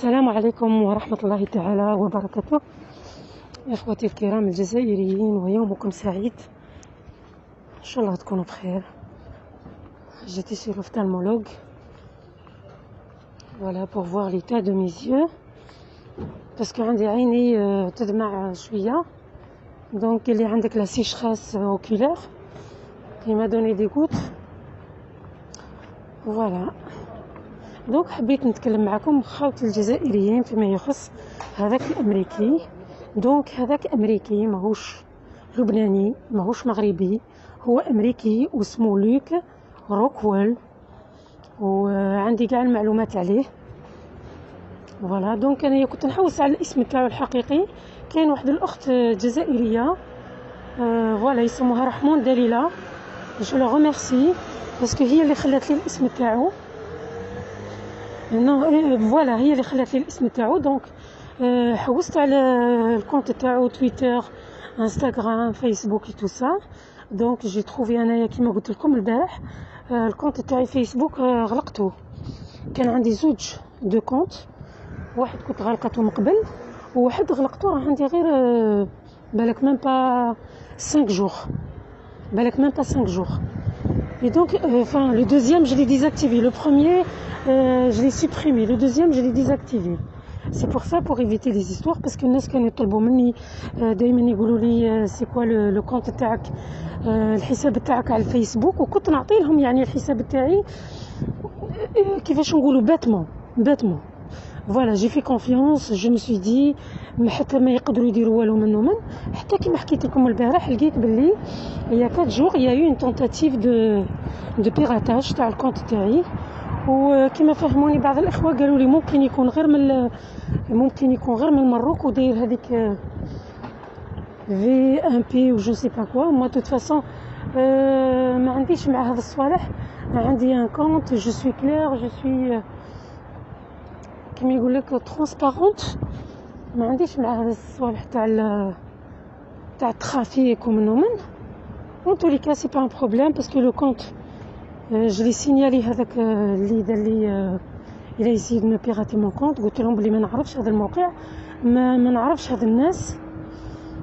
السلام عليكم ورحمة الله تعالى وبركاته. إخوتي الكرام الجزائريين، ويومكم سعيد إن شاء الله تكونوا بخير. J'étais chez l'ophtalmologue, voilà, pour voir l'état de mes yeux parce que عندي عيني تدمع شوية. Donc اللي عندك la sécheresse oculaire, il m'a donné des gouttes. Voilà. دونك حبيت نتكلم معكم خاوتي الجزائريين فيما يخص هذاك الامريكي. دونك هذاك امريكي ماهوش لبناني، ماهوش مغربي، هو امريكي واسمه لوك روكويل، وعندي كاع المعلومات عليه. فوالا دونك انا كنت نحوس على الاسم تاعو الحقيقي. كاين واحد الاخت جزائريه فوالا يسموها رحمون دليله، جو لا ريميرسي باسكو هي اللي خلات لي الاسم تاعو. فوالا هي اللي خلات لي الاسم تاعو. دونك حوست على الكونت تاعو تويتر، انستغرام، فيسبوك اي تو سا. دونك جي تروفي انايا كيما قلت لكم البارح الكونت تاعي فيسبوك غلقته. كان عندي زوج دو كونت، واحد كنت غلقته من قبل وواحد غلقته راه عندي غير بالك ميم با 5 جور، بالك ميم با 5 جور. Et donc, le deuxième, je l'ai désactivé. Le premier, je l'ai supprimé. Le deuxième, je l'ai désactivé. C'est pour ça, pour éviter les histoires, parce que الناس كانوا يطلبوا مني دائما يقولوا لي سي كوا لو كونت تاعك، الحساب تاعك على الفيسبوك، وكنت نعطي لهم يعني الحساب تاعي كيفاش نقولوا باتمون. فوالا جي في كونفيونس، جو مي سوي دي حتى ما يقدروا يديروا والو منه من. حتى كيما حكيت لكم البارح لقيت باللي يا 4 جور يا اون تونتاتيف دو بيراتاج تاع الكونت تاعي. وكما فهموني بعض الاخوه قالوا لي ممكن يكون غير من المروك وداير هذيك في ان بي و جو سي با كوا. مو توت فاصون ما عنديش مع هذا الصوالح. عندي ان كونت جو سوي كلير، جو سوي كيما يقول لك ترانسبارونت. ما عنديش مع هذا الصوالح تاع الترافيك ومنو من. en tous les cas c'est pas un problème parce que le compte je l'ai signalé هذاك اللي دار لي il a essayé de me pirater mon compte. قلت لهم بلي ما نعرفش هذا الموقع، ما نعرفش هذا الناس.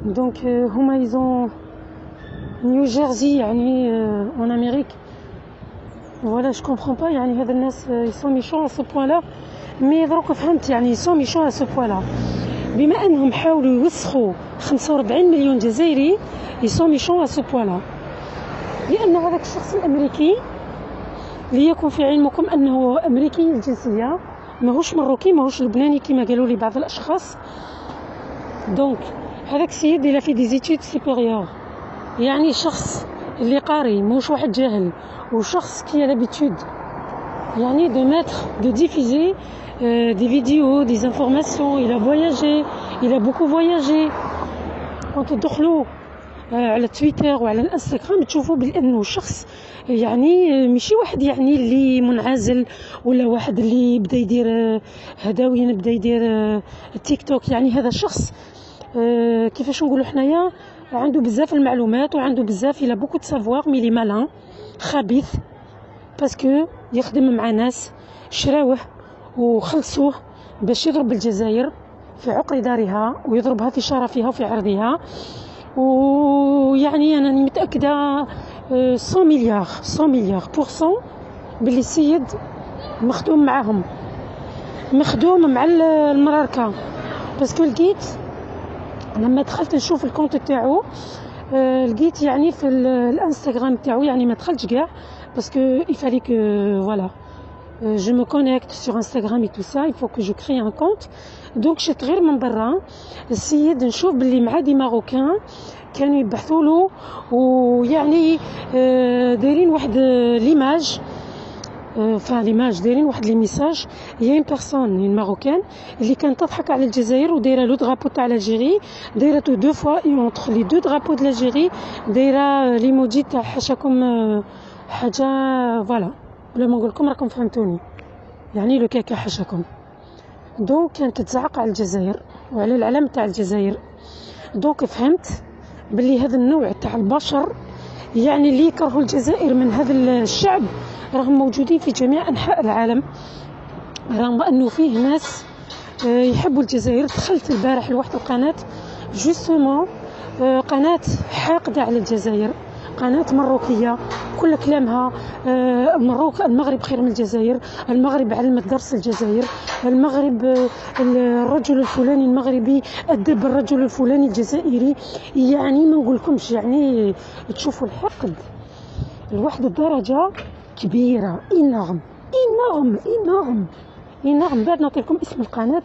دونك هما يزون نيو جيرسي يعني en Amérique. voilà je comprends pas يعني هذا الناس ils sont méchants à ce point là. مي دروك فهمت يعني ils sont méchants à ce point là. بما انهم حاولوا يوسخوا 45 مليون جزائري ils sont méchants à ce point là. لان هذاك الشخص الامريكي ليكن في علمكم انه امريكي الجنسيه، ماهوش مروكي، ماهوش لبناني كما قالوا لي بعض الاشخاص. دونك هذاك السيد اللي في دي زيتود سوبيريور، يعني شخص اللي قاري، ماهوش واحد جاهل، وشخص كي لابيتود يعني de mettre, de diffuser des vidéos, des informations. Il a voyagé, il a beaucoup voyagé. quand تدخلوا على تويتر وعلى الانستغرام تشوفوا بانه شخص يعني ماشي واحد يعني اللي منعزل، ولا واحد اللي بدا يدير هداوين، بدا يدير التيك توك. يعني هذا شخص كيفاش نقولوا حنايا عنده بزاف المعلومات وعنده بزاف الى بوكو سافوار، مي لي مالان خبيث باسكو يخدم مع ناس شراوه وخلصوه باش يضرب الجزائر في عقر دارها ويضربها في شرفها وفي عرضها. ويعني انا متاكده 100 مليار بورسون باللي السيد مخدوم معاهم، مخدوم مع المراركه. باسكو لقيت لما دخلت نشوف الكونت تاعو لقيت يعني في الانستغرام تاعو، يعني ما دخلتش كاع باسكو il fallait que voilà je me connecte sur Instagram et tout ça, il faut que je crée un compte. donc شفت غير من برا السيد نشوف باللي مع دي ماروكان كانوا يبحثوا له، ويعني دايرين واحد ليماج ليماج، دايرين واحد لي ميساج. هي اون بيرسون اون ماروكان اللي كانت تضحك على الجزائر ودايره لو درابو تاع الجيري، دايرته دو فوا اي اونتر لي دو درابو د الجيري، دايره ليموجي تاع حاشاكم حاجه فوالا، بلا ما نقول لكم راكم فهمتوني، يعني لو كاكا حاشاكم. دونك كانت تزعق على الجزائر وعلى العلم تاع الجزائر. دونك فهمت باللي هذا النوع تاع البشر يعني اللي يكرهوا الجزائر من هذا الشعب راهم موجودين في جميع انحاء العالم. رغم انه فيه ناس يحبوا الجزائر. دخلت البارح لواحد القناة جوستومون، قناة حاقدة على الجزائر، قناة مروكية كل كلامها المغرب خير من الجزائر، المغرب علمت درس الجزائر، المغرب الرجل الفلاني المغربي أدب الرجل الفلاني الجزائري. يعني ما نقولكمش، يعني تشوفوا الحقد لواحد الدرجة كبيرة، إنغم إنغم إنغم إنغم. بعد نعطيكم اسم القناة.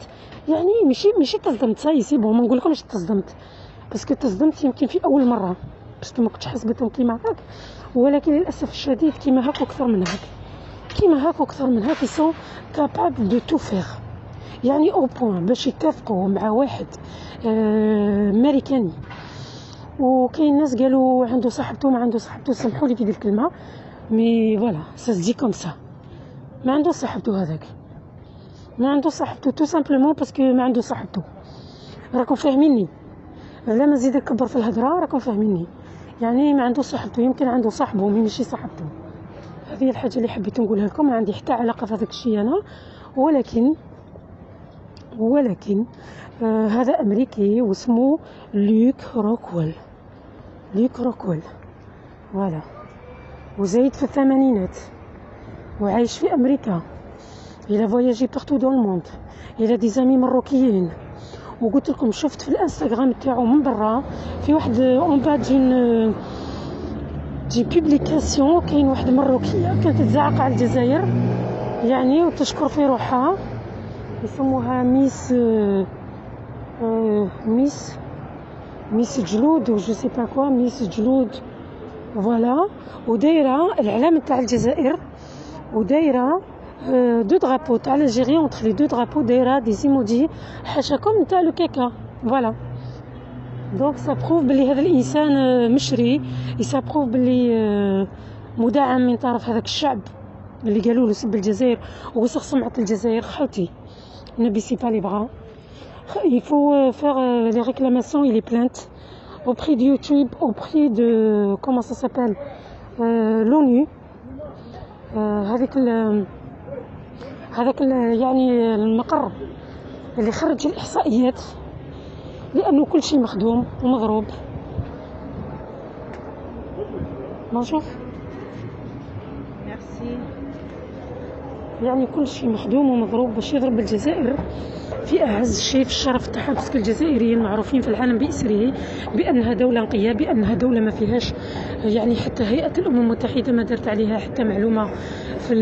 يعني ماشي تصدمت، صاي سيبو، ما نقولكمش تصدمت، باسكو تصدمت يمكن في أول مرة، باسكو ما كنتش حسبتهم كيما هاك، ولكن للأسف الشديد كيما هاك وأكثر من هاك، كيما هاك وأكثر من هاك. يسون كابابل دو تو فيغ، يعني أو بوان باش يتفقوا مع واحد أمريكاني. وكاين ناس قالوا عنده صاحبته ما عنده صاحبته، سامحوا لي في دي الكلمة، مي فوالا سا سدي كوم سا. ما عنده صاحبته هذاك، ما عنده صاحبته تو سامبلومون باسكو ما عنده صاحبته. راكم فاهميني؟ لا ما نزيد نكبر في الهضره، راكم فاهميني؟ يعني ما عنده صاحبته، يمكن عنده صاحبه مي ماشي صاحبته. هذه الحاجه اللي حبيت نقولها لكم، ما عندي حتى علاقه في هذاك الشيء انا، ولكن هذا امريكي واسمه لوك روكويل. لوك روكويل فوالا، وزايد في الثمانينات وعايش في امريكا. الى فواياجي بارتو دون الموند، الى دي زامي مروكيين. وقلت لكم شفت في الانستغرام تاعو من برا في واحد اون باد دي بوبليكاسيون، كاين واحد مروكيه كانت تزعق على الجزائر يعني وتشكر في روحها، يسموها ميس جلود و جو سي با كوا، ميس جلود فوالا. ودايره العلم تاع الجزائر، ودايره دو درابو تاع الجيري، اونتر لي دو درابو دايره دي زيموجي حاشاكم نتاع لو كيكا فوالا. دونك سا بروف بلي هذا الانسان مشري، سا بروف بلي مدعم من طرف هذاك الشعب اللي قالوا له سب الجزائر ووسخ سمعة الجزائر. خالتي نبي سي با لي بغا، il faut faire les réclamations et les plaintes auprès de YouTube, auprès de comment ça s'appelle l'ONU. هذاك يعني المقر اللي خرج الإحصائيات، لأنه كل شيء مخدوم ومضروب. نشوف يعني كل شيء مخدوم ومضروب باش يضرب الجزائر في أعز شيء في الشرف تاعها، باسكو الجزائريين معروفين في العالم بإسره بأنها دولة نقية، بأنها دولة ما فيهاش يعني حتى هيئة الأمم المتحدة ما دارت عليها حتى معلومة في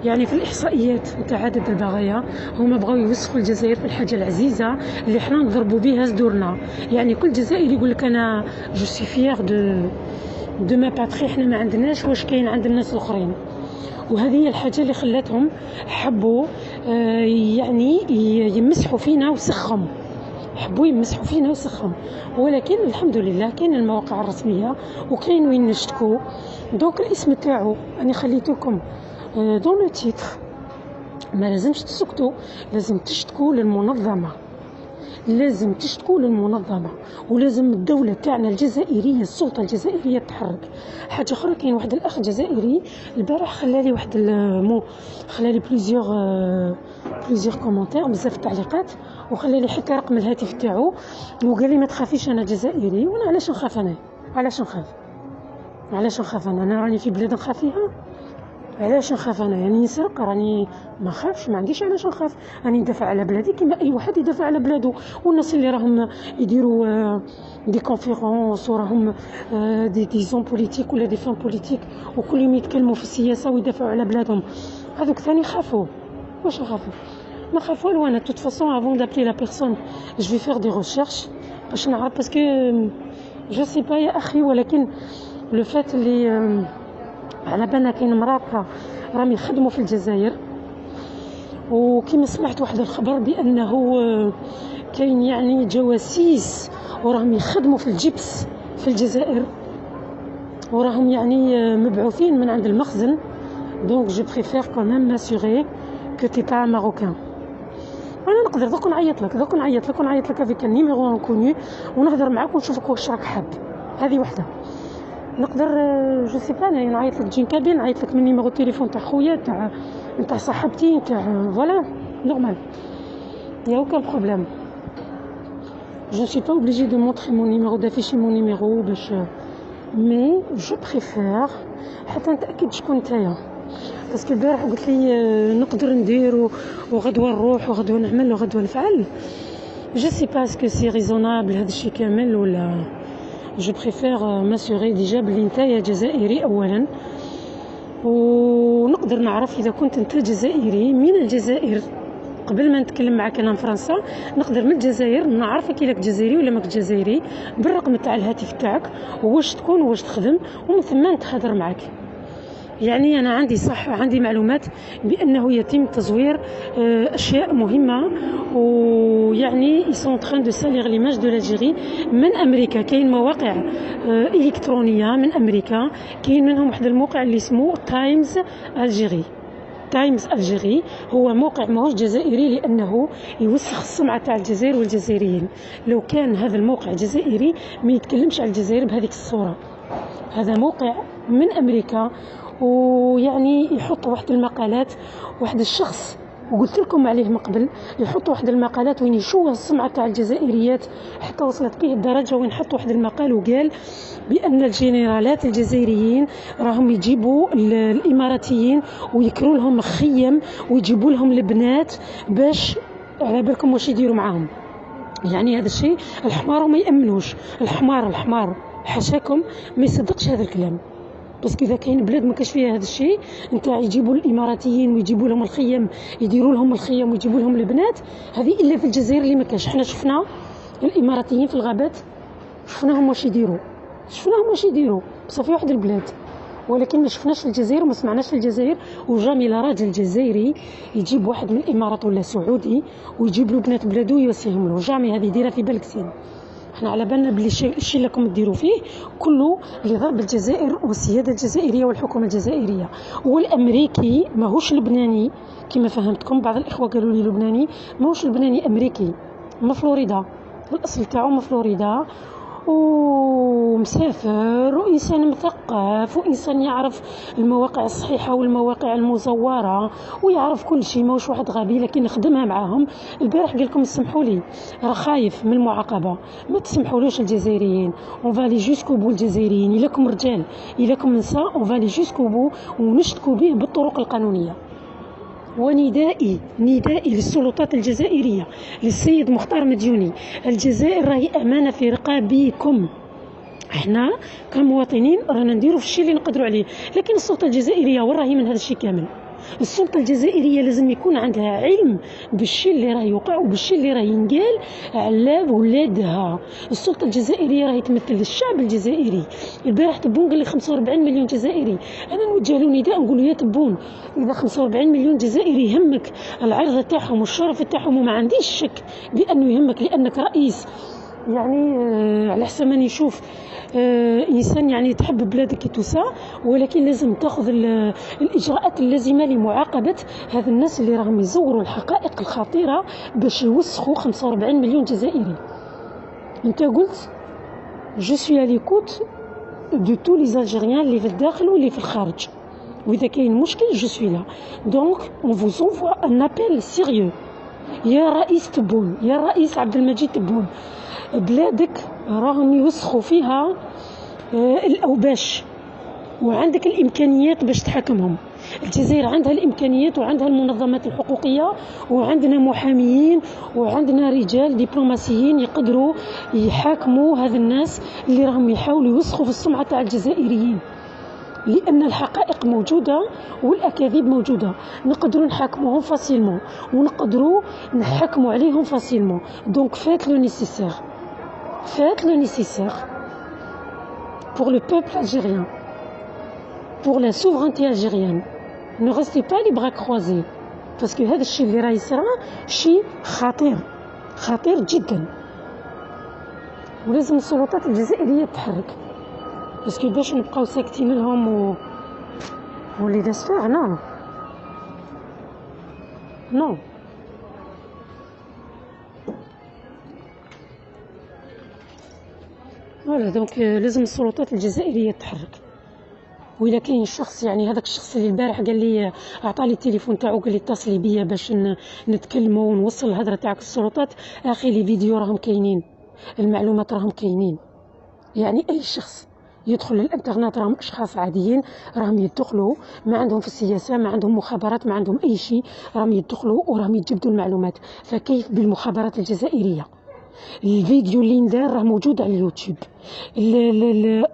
يعني في الإحصائيات نتاع عدد البغايا. هما بغاو يوسخوا الجزائر في الحاجة العزيزة اللي حنا نضربوا بها صدورنا. يعني كل جزائري يقول لك أنا جو سي فيير دو ما باتري، حنا ما عندناش واش كاين عند الناس الآخرين. وهذه هي الحاجة اللي خلاتهم حبوا يعني يمسحوا فينا وسخهم، حبوا يمسحوا فينا وسخهم. ولكن الحمد لله كاين المواقع الرسمية وكاين وين نشتكوا. دوك الاسم تاعو أنا خليتكم دون لو تيتر، ما لازمش تسكتوا، لازم تشتكوا للمنظمة، لازم تشتكوا للمنظمة، ولازم الدولة تاعنا الجزائرية، السلطة الجزائرية تتحرك. حاجة أخرى، كاين واحد الأخ جزائري البارح خلالي واحد خلالي بليزيور كومونتير، بزاف تعليقات، وخلالي حتى رقم الهاتف تاعو وقال لي ما تخافيش أنا جزائري. وأنا علاش نخاف؟ أنا علاش نخاف؟ أنا راني في بلاد نخاف فيها. علاش نخاف انا؟ يعني نسرق؟ راني ما خافش، ما عنديش علاش نخاف. راني ندافع على بلادي كما اي واحد يدافع على بلاده. والناس اللي راهم يديروا دي كونفيرونس وراهم دي زون بوليتيك ولا دي فان بوليتيك وكل يوم يتكلموا في السياسه ويدافعوا على بلادهم، هذوك ثاني خافوا. واش نخافوا؟ ما خافوا والو. انا توت فاصون افون دابلي لا بيرسون جو في فير دي ريشيرش باش نعرف، باسكو جو سي با يا اخي. ولكن لو فات اللي على بالنا كاين مرات راهم يخدموا في الجزائر، وكما سمعت واحد الخبر بانه كاين يعني جواسيس وراهم يخدموا في الجبس في الجزائر، وراهم يعني مبعوثين من عند المخزن. دونك جو بريفير كون ميم ماسيغي كو تي با ماروكان. انا نقدر دوك نعيط لك افيك النيميرو انكوني ونهضر معاك ونشوفك واش راك حاب. هذه وحده نقدر جو سي با نعيط لك تجي كابين، نعيط لك من نيميرو تليفون تاع خويا تاع صاحبتي تاع فوالا نورمال. Il n'y a aucun problème. Je ne suis pas obligée de montrer mon numéro, d'afficher mon numéro باش mais je préfère حتى نتأكد شكون نتايا. باسكو البارح قلت لي نقدر ندير وغدوه نروح وغدوه نعمل وغدوه نفعل. Je sais pas ce que c'est raisonnable هذا الشيء كامل ولا. Je préfère m'assurer déjà بلي نتايا جزائري أولا، ونقدر نعرف إذا كنت أنت جزائري من الجزائر قبل ما نتكلم معك أنا في فرنسا. نقدر من الجزائر نعرفك إذا جزائري ولا ماك جزائري بالرقم تاع الهاتف تاعك واش تكون واش تخدم، ومن ثم نتحاضر معك. يعني أنا عندي معلومات بأنه يتم تزوير أشياء مهمة، ويعني ils sont en train de salir l'image de l'Algérie من أمريكا. كاين مواقع إلكترونية من أمريكا، كاين منهم واحد الموقع اللي اسمه تايمز ألجيري. هو موقع ماهوش جزائري لأنه يوسخ السمعة تاع الجزائر والجزائريين. لو كان هذا الموقع جزائري ما يتكلمش على الجزائر بهذيك الصورة. هذا موقع من أمريكا، ويعني يحط واحد المقالات، واحد الشخص وقلت لكم عليه من قبل، يحط واحد المقالات وين يشوه السمعة تاع الجزائريات حتى وصلت به الدرجة وين حط واحد المقال وقال بأن الجنرالات الجزائريين راهم يجيبوا الإماراتيين ويكروا لهم خيم ويجيبوا لهم البنات باش على بالكم واش يديروا معاهم. يعني هذا الشيء الحمار وما يأمنوش. الحمار حاشاكم ما يصدقش هذا الكلام. بس إذا كاين بلاد ما كاش فيها هذا الشيء، نتاع يجيبوا الاماراتيين ويجيبوا لهم الخيم، يديروا لهم الخيم ويجيبوا لهم البنات، هذه الا في الجزائر اللي ما كاش. احنا شفنا الاماراتيين في الغابات، شفناهم واش يديروا بصافي واحد البلاد، ولكن ما شفناش في الجزائر وما سمعناش في الجزائر. وجامي لا راجل جزائري يجيب واحد من الامارات ولا سعودي ويجيب له بنات بلادو يوصيهم له، جامي هذه ديرها في بالك زين. احنا على بالنا بلي الشيء اللي راكم ديروا فيه كله لضرب الجزائر والسياده الجزائريه والحكومه الجزائريه. والامريكي ماهوش لبناني كما فهمتكم. بعض الاخوه قالوا لي لبناني، ماهوش لبناني، امريكي من فلوريدا، الاصل تاعو من فلوريدا، ومسافر وإنسان مثقف وإنسان يعرف المواقع الصحيحة والمواقع المزورة ويعرف كل شيء، ماهوش واحد غبي. لكن نخدمها معاهم. البارح قال لكم اسمحوا لي راه خايف من المعاقبة، ما تسمحولوش الجزائريين. اون فالي جوسكو بو الجزائريين، إلاكم رجال إلاكم نساء اون فالي جوسكو بو ونشتكوا به بالطرق القانونية. وندائي للسلطات الجزائرية للسيد مختار مديوني، الجزائر راهي أمانة في رقابكم. احنا كمواطنين رانا نديروا في الشيء اللي نقدروا عليه، لكن السلطة الجزائرية وين راهي من هذا الشيء كامل؟ السلطة الجزائرية لازم يكون عندها علم بالشيء اللي راه يوقع وبالشيء اللي راه ينقال على ولادها. السلطة الجزائرية راهي تمثل الشعب الجزائري. البارح تبون قال لي 45 مليون جزائري. أنا نوجه له نداء نقول له يا تبون، إذا 45 مليون جزائري يهمك العرض تاعهم والشرف تاعهم، وما عنديش شك بأنه يهمك لأنك رئيس، يعني على حسب ما نشوف إنسان يعني تحب بلادك توسع، ولكن لازم تأخذ الإجراءات اللازمة لمعاقبة هذا الناس اللي راهم يزوروا الحقائق الخطيرة باش يوسخوا 45 مليون جزائري. انت قلت je suis à l'écoute de tous les Algériens اللي في الداخل واللي في الخارج، وإذا كاين مشكل je suis là. donc on vous envoie un appel sérieux يا رئيس تبون، يا رئيس عبد المجيد تبون. بلادك راهم يوسخوا فيها الأوباش، وعندك الإمكانيات باش تحكمهم. الجزائر عندها الإمكانيات وعندها المنظمات الحقوقية وعندنا محاميين وعندنا رجال دبلوماسيين يقدروا يحاكموا هذا الناس اللي راهم يحاولوا يوسخوا في السمعة تاع الجزائريين، لأن الحقائق موجودة والأكاذيب موجودة. نقدروا نحاكموهم فاسيلمون ونقدروا نحكموا عليهم فاسيلمون. donc faites le nécessaire pour le peuple algérien, pour la souveraineté algérienne. ne restez pas les bras croisés parce que هذا الشيء اللي راه يصير شيء خطير جدا، ولازم السلطات الجزائرية تتحرك. باسكو باش نبقاو ساكتين لهم ولي داسفير نو. فوالا دونك لازم السلطات الجزائرية تتحرك. وإلا كاين شخص يعني هذاك الشخص اللي البارح قال لي عطاني التليفون تاعو قال لي اتصلي بيا باش نتكلموا ونوصل الهضره تاعك للسلطات، اخي لي فيديو راهم كاينين، المعلومات راهم كاينين. يعني اي شخص يدخل للانترنت راهم اشخاص عاديين، راهم يدخلوا ما عندهم في السياسه، ما عندهم مخابرات، ما عندهم اي شيء، راهم يدخلوا وراهم يتجبدوا المعلومات. فكيف بالمخابرات الجزائريه؟ الفيديو اللي ندار راه موجود على اليوتيوب،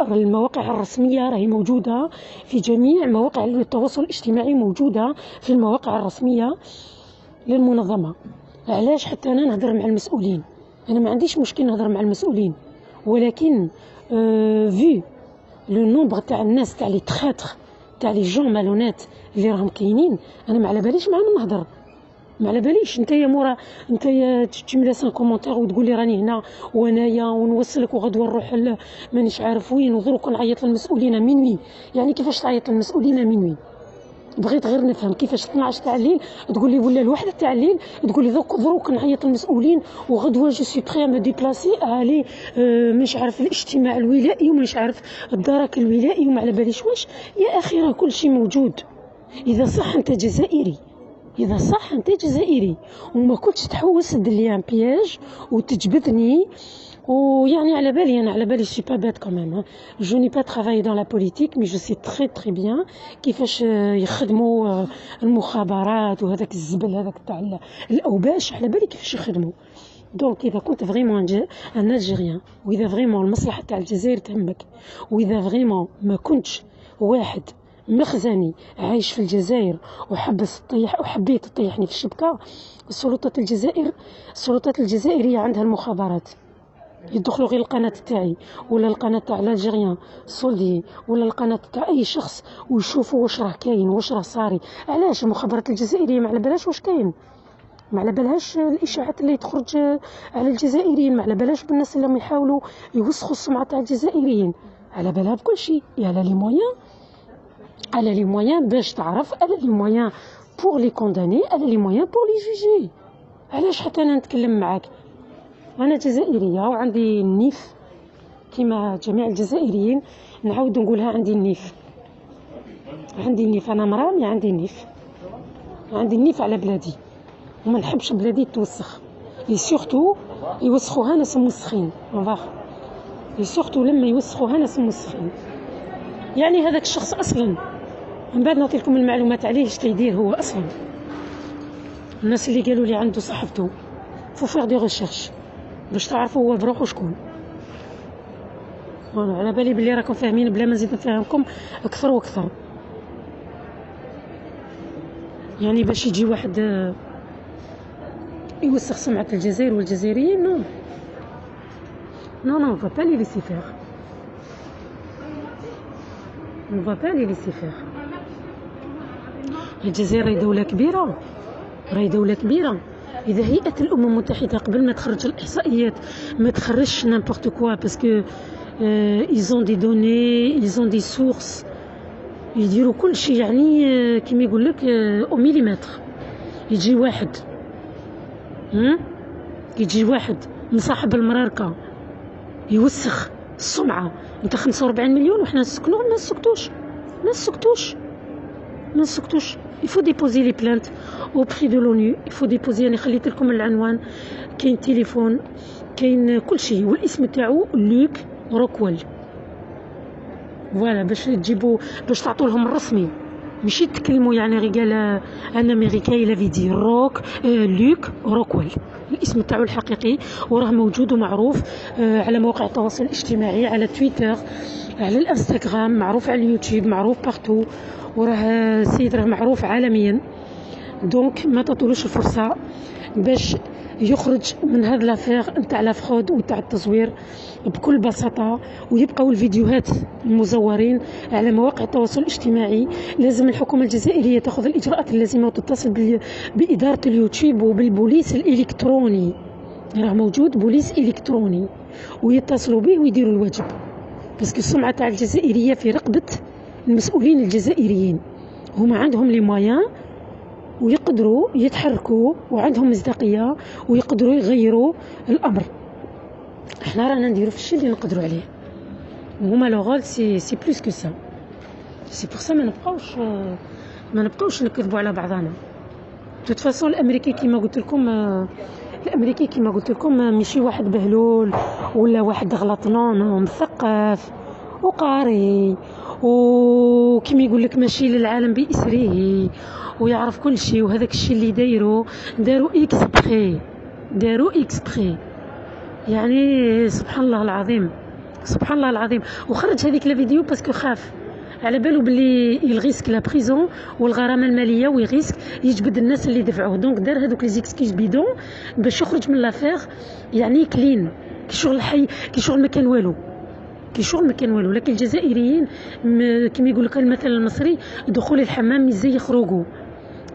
المواقع الرسميه راهي موجوده في جميع مواقع التواصل الاجتماعي، موجوده في المواقع الرسميه للمنظمه. علاش حتى انا نهضر مع المسؤولين؟ انا ما عنديش مشكل نهضر مع المسؤولين، ولكن في لو نومبر تاع الناس تاع لي تخاتر تاع لي جون مالونات اللي راهم كاينين، انا ما على باليش معاهم نهضر، ما على باليش. نتايا مورا نتايا تملا سان كومونتير وتقول لي راني هنا وانايا ونوصلك وغدوه نروح مانيش عارف وين، ودروك نعيط للمسؤولين منوي. يعني كيفاش تعيط للمسؤولين منوي؟ بغيت غير نفهم كيفاش 12 تاع الليل تقول لي ولا الوحده تاع الليل تقول لي دروك نعيط للمسؤولين وغدوه جو سي بري مو ديبلاسي الي مش عارف الاجتماع الولائي ومش عارف الدرك الولائي وما على باليش واش. يا اخي راه كل شيء موجود. اذا صح انت جزائري، اذا صح انت جزائري وما كنتش تحوس دير ان بياج وتجبدني. ويعني على بالي انا على بالي سي با بات كوميم، جو ني با ترافاي دون لا بوليتيك مي جو سي تري تري بيان كيفاش يخدموا المخابرات وهذاك الزبل هذاك تاع الاوباش، على بالي كيفاش يخدموا. دونك اذا كنت فريمون ان الجيريان، واذا فريمون المصلحه تاع الجزائر تهمك، واذا فريمون ما كنتش واحد مخزني عايش في الجزائر وحبس تطيح وحبيت تطيحني في الشبكه، السلطات الجزائريه عندها المخابرات، يدخلوا غير القناه تاعي ولا القناه تاع الجيريان سولدي ولا القناه تاع اي شخص ويشوفوا واش راه كاين واش راه صاري. علاش المخابرات الجزائريه ما على بالهاش واش كاين؟ ما على بالهاش الاشاعات اللي تخرج على الجزائريين، ما على بالهاش بالناس اللي يحاولوا يوسخوا السمعه تاع الجزائريين، على بالها بكل شيء. على لي مويان، على لي مويان باش تعرف، على لي مويان بور لي كونداني، على لي مويان بور لي جوجي. علاش حتى انا نتكلم معاك؟ انا جزائريه وعندي النيف كما جميع الجزائريين، نعاود نقولها عندي النيف، عندي النيف. انا مرامي عندي النيف، عندي النيف على بلادي وما نحبش بلادي توسخ. لي سورتو يوسخوها ناس موسخين، لي سورتو لما يوسخوها ناس موسخين. يعني هذاك الشخص اصلا من بعد نعطي لكم المعلومات عليه اش تيدير هو اصلا. الناس اللي قالوا لي عنده صحفته فو فيغ دي ريشيرش باش تعرفوا هو بروحو شكون. وانا على بالي بلي راكم فاهمين بلا ما نزيد نفهمكم اكثر واكثر. يعني باش يجي واحد يوسخ سمعة الجزائر والجزائريين، نو نو نو فا با لي ليسي فيغ، on va pas les laisser faire. الجزائر راهي دولة كبيرة، راهي دولة كبيرة. إذا هيئة الأمم المتحدة قبل ما تخرج الإحصائيات ما تخرجش n'importe quoi parce que ils ont des données, ils ont des sources، يديروا كل شيء يعني كيما يقول لك au millimètre. يجي واحد مصاحب المراركة يوسخ السمعة انت 45 مليون وحنا نسكنوا، ما نسكتوش. il faut déposer les plaintes auprès de l'ONU، il faut déposer. انا خليت لكم العنوان، كاين تليفون، كاين كل شيء، والاسم تاعو لوك روكويل. فوالا باش تجيبوا باش تعطوا لهم الرسمي، ماشي تكلموا يعني غير قال ان امريكاي لا فيدي لوك روكويل، الاسم تاعو الحقيقي وراه موجود ومعروف على مواقع التواصل الاجتماعي، على تويتر، على الانستغرام، معروف على اليوتيوب، معروف بارتو، وراه سيد راه معروف عالميا. دونك ما تعطولوش الفرصه باش يخرج من هذا لافير نتاع لا فرود وتاع التزوير بكل بساطه، ويبقاو الفيديوهات المزورين على مواقع التواصل الاجتماعي. لازم الحكومه الجزائريه تاخذ الاجراءات اللازمه وتتصل باداره اليوتيوب وبالبوليس الالكتروني، راه موجود بوليس الكتروني، ويتصلوا به ويديروا الواجب، باسكو السمعه تاع الجزائريه في رقبه المسؤولين الجزائريين. هما عندهم لي مويان ويقدروا يتحركوا وعندهم مصداقيه ويقدروا يغيروا الامر. احنا رانا نديروا في الشيء اللي نقدروا عليه، وهما لو غول سي بلوس كو سا. سي بور سا ما نبقاوش نكذبوا على بعضنا. توت فاصون الامريكي كيما قلت لكم ماشي واحد بهلول ولا واحد غلط، نو مثقف وقاري وكيما يقول لك ماشي للعالم باسره ويعرف كل شيء، وهذاك الشيء اللي داروا اكسبري يعني سبحان الله العظيم. وخرج هذيك لا فيديو باسكو خاف على بالو بلي يلغيسك لا بريزون والغرامه الماليه ويغيسك يجبد الناس اللي دفعوه، دونك دار هذوك لي زيكسكيز بيدون باش يخرج من لافير يعني كلين كي شغل حي كي شغل ما كان والو. لكن الجزائريين كما يقول لك المثل المصري دخول الحمام ازاي يخرجوا.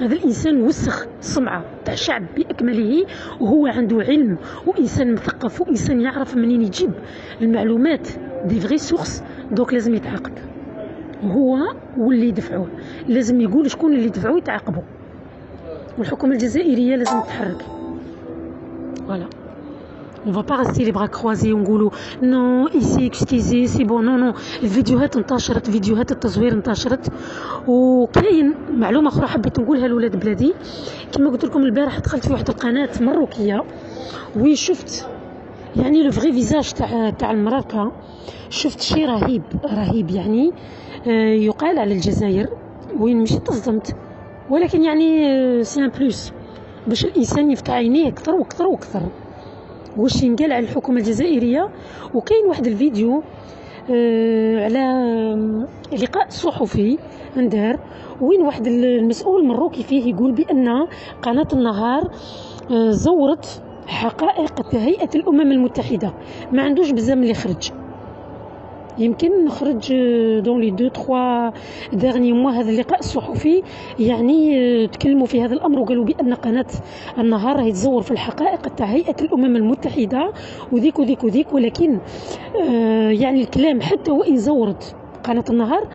هذا الانسان وسخ السمعه تاع الشعب باكمله، وهو عنده علم وانسان مثقف وانسان يعرف منين يجيب المعلومات دي فغي سورس، دونك لازم يتعاقب. هو واللي يدفعوه لازم يقول شكون اللي دفعوه يتعاقبوا، والحكومه الجزائريه لازم تتحرك. فوالا on va pas rester les bras croisés ونقولوا non ici excusez c'est bon. non الفيديوهات انتشرت، فيديوهات التصوير انتشرت. وكاين معلومه اخرى حبيت نقولها لولاد بلادي. كما قلت لكم البارح دخلت في واحد القناه مروكيه وشفت يعني لو فري فيزاج تاع المراكه، شفت شيء رهيب يعني يقال على الجزائر وين مشيت تصدمت، ولكن يعني سي ان بلوس باش الانسان يفتح عينيه اكثر واكثر واش ينقال على الحكومه الجزائريه. وكاين واحد الفيديو على لقاء صحفي ندار وين واحد المسؤول المروكي فيه يقول بان قناه النهار زورت حقائق هيئه الامم المتحده. ما عندوش بزاف اللي خرج، يمكن نخرج دون لي 2-3 ديرني موا. هذا اللقاء الصحفي يعني تكلموا في هذا الامر وقالوا بان قناه النهار راهي تزور في الحقائق تاع هيئه الامم المتحده وذيك. ولكن يعني الكلام حتى وان زورت قناه النهار